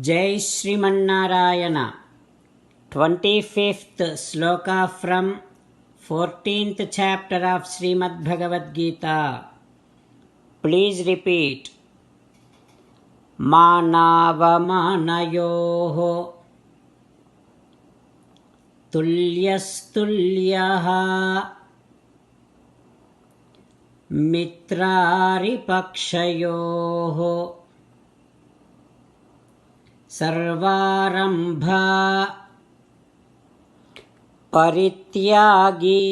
Jai Srimannarayana. 25th sloka from 14th chapter of Srimad Bhagavad Gita. Please repeat. Manavamanayoho tulyastulyaha mitraripakshayoho सर्वारंभा परित्यागी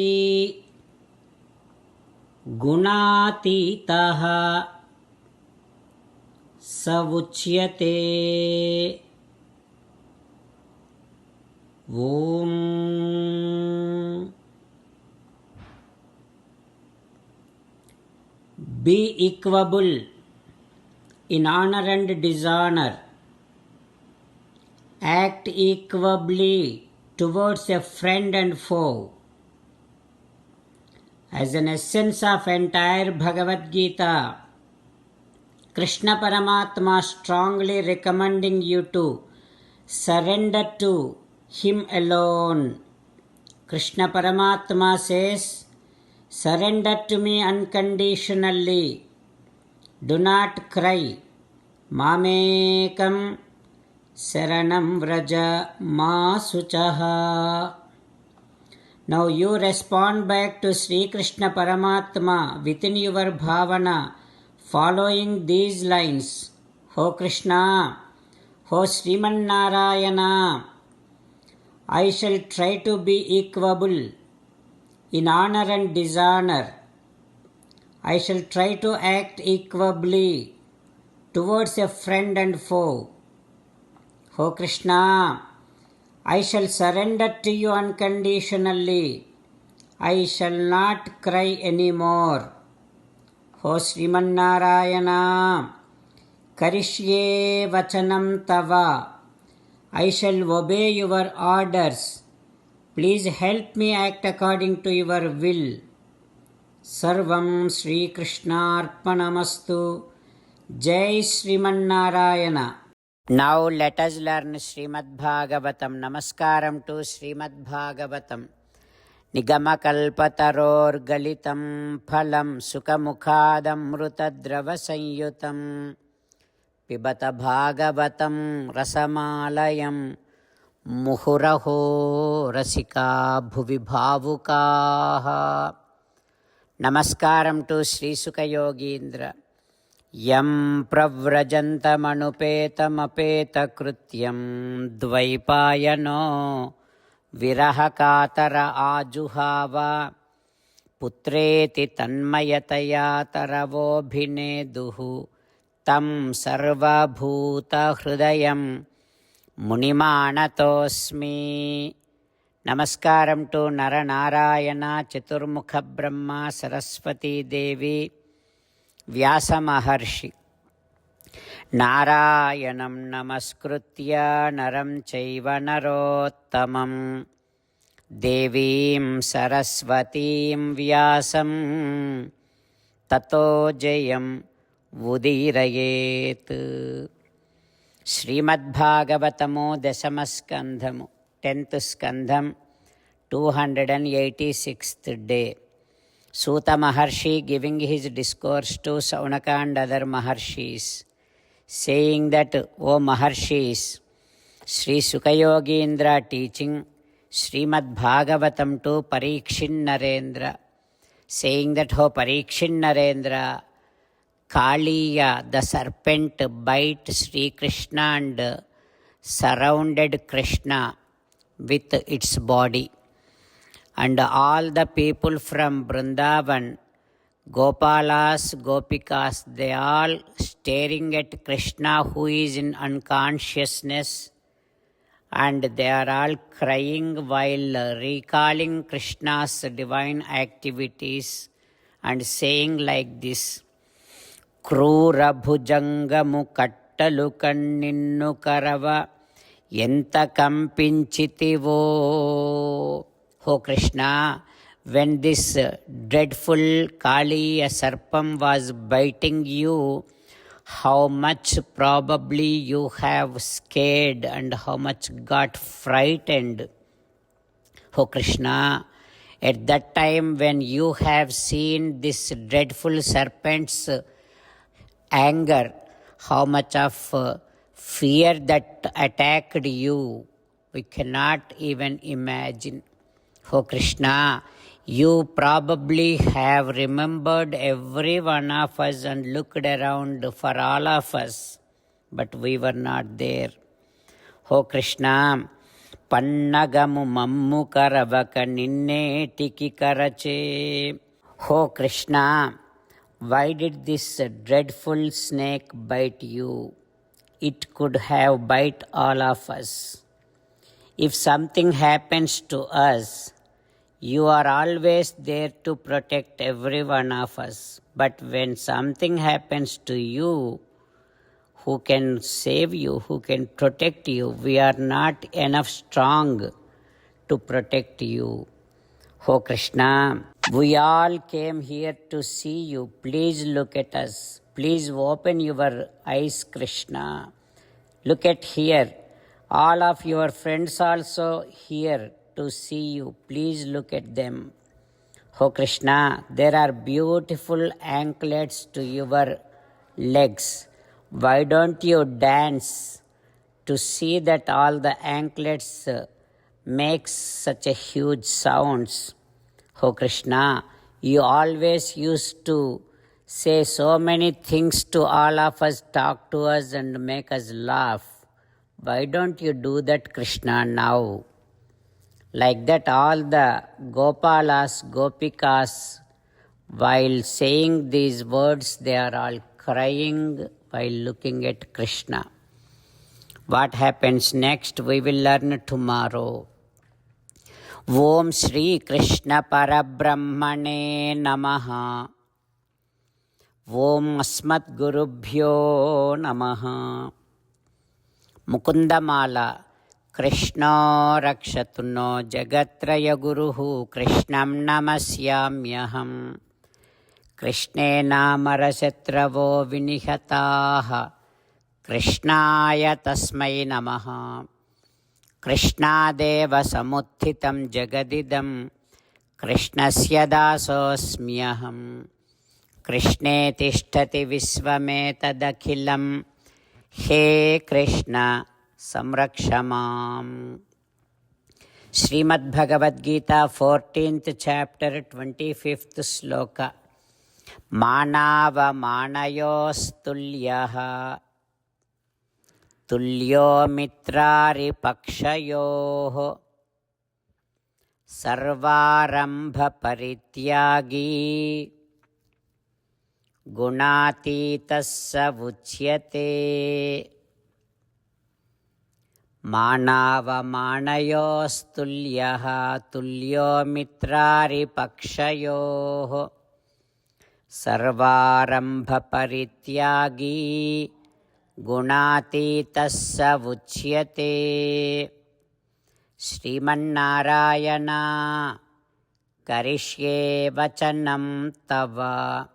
गुणातीतः स उच्यते। ओम Be equable in honor and dishonor. Act equably towards a friend and foe. As an essence of entire Bhagavad Gita, Krishna Paramatma strongly recommending you to surrender to Him alone. Krishna Paramatma says, surrender to me unconditionally. Do not cry. Mamekam Saranam Vraja Ma Suchaha. Now you respond back to Sri Krishna Paramatma within your bhavana, following these lines. Ho Krishna, Ho Sriman Narayana, I shall try to be equable in honor and dishonor. I shall try to act equably towards a friend and foe. O Krishna, I shall surrender to you unconditionally. I shall not cry anymore. O Sriman Narayana, Karishye Vachanam Tava. I shall obey your orders. Please help me act according to your will. Sarvam Sri Krishna Arpanamastu. Jai Sriman Narayana. Now let us learn Srimad Bhagavatam. Namaskaram to Srimad Bhagavatam. Nigamakalpataror galitam phalam sukamukhadam mrutadrava sanyutam pibata bhagavatam rasamalayam muhuraho rasika bhuvi bhavukaha. Namaskaram to Sri Sukha Yogindra. Yam pravrajantamapetaकृत्यam dvaipayano virahakatara ajuhava putreti tanmayataya taravobhineduhu tam sarvabhuta hrudayam munimanatosmi. Namaskaram to Naranarayana Chaturmukha Brahma Saraswati Devi Vyasa Maharshi. Narayanam namaskritya naram chaiva narottamam devim saraswatim vyasam tato jayam udirayet. Srimad Bhagavatamo Dasamaskandhamu 10th Skandham 286th day. Suta Maharshi giving his discourse to Saunaka and other Maharshis, saying that, O Maharshis, Sri Sukayogindra teaching Srimad Bhagavatam to Parikshin Narendra, saying that, O Parikshin Narendra, Kaliya, the serpent, bite Sri Krishna and surrounded Krishna with its body. And all the people from Vrindavan, Gopalas, Gopikas, they all staring at Krishna who is in unconsciousness, and they are all crying while recalling Krishna's divine activities and saying like this, Krura bhujangamu kattalu kanninnu karava enta kampinchitivo. O Krishna, when this dreadful Kali, a serpent, was biting you, how much probably you have scared and how much got frightened. Oh Krishna, at that time when you have seen this dreadful serpent's anger, how much of fear that attacked you, we cannot even imagine. Oh Krishna, you probably have remembered every one of us and looked around for all of us, but we were not there. Oh Krishna, Pannagamu Mammu Karavaka Ninnetiki Karache. Oh Krishna, why did this dreadful snake bite you? It could have bite all of us. If something happens to us, you are always there to protect every one of us. But when something happens to you, who can save you, who can protect you? We are not enough strong to protect you. Oh Krishna, we all came here to see you. Please look at us. Please open your eyes, Krishna. Look at here. All of your friends also here to see you. Please look at them. Oh Krishna, there are beautiful anklets to your legs. Why don't you dance to see that all the anklets makes such a huge sounds? Oh Krishna, you always used to say so many things to all of us, talk to us and make us laugh. Why don't you do that, Krishna, now? Like that all the Gopalas, Gopikas, while saying these words, they are all crying while looking at Krishna. What happens next, we will learn tomorrow. Om Shri Krishna Parabrahmane Namaha. Om Asmat Gurubhyo Namaha. Mukundamala. Krishna Rakshatu no Jagatraya Guruhu Krishnam Namasyamyaham. Krishne Namarashatravo Vinihataha Krishnaya Tasmai Namaha. Krishna Deva Samuthitam Jagadidam Krishnasya Dasosmyaham. Krishne Tishtati Visvametadakhilam. He Krishna Samrakshamam. Srimad Bhagavad Gita, 14th chapter, 25th sloka. Manava manayostulyaha tulyo mitrari pakshayoh sarvarambha parityagi gunatitasya vuchyate. Manava manayostulyaha tulyo mitrari pakshayoh sarvarambha parityagi gunatitasya vuchyate. Srimannarayana karishye vachanam tava.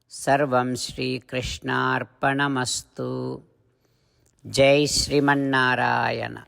Sarvam Shri Krishnarpanamastu. Jai Srimannarayana.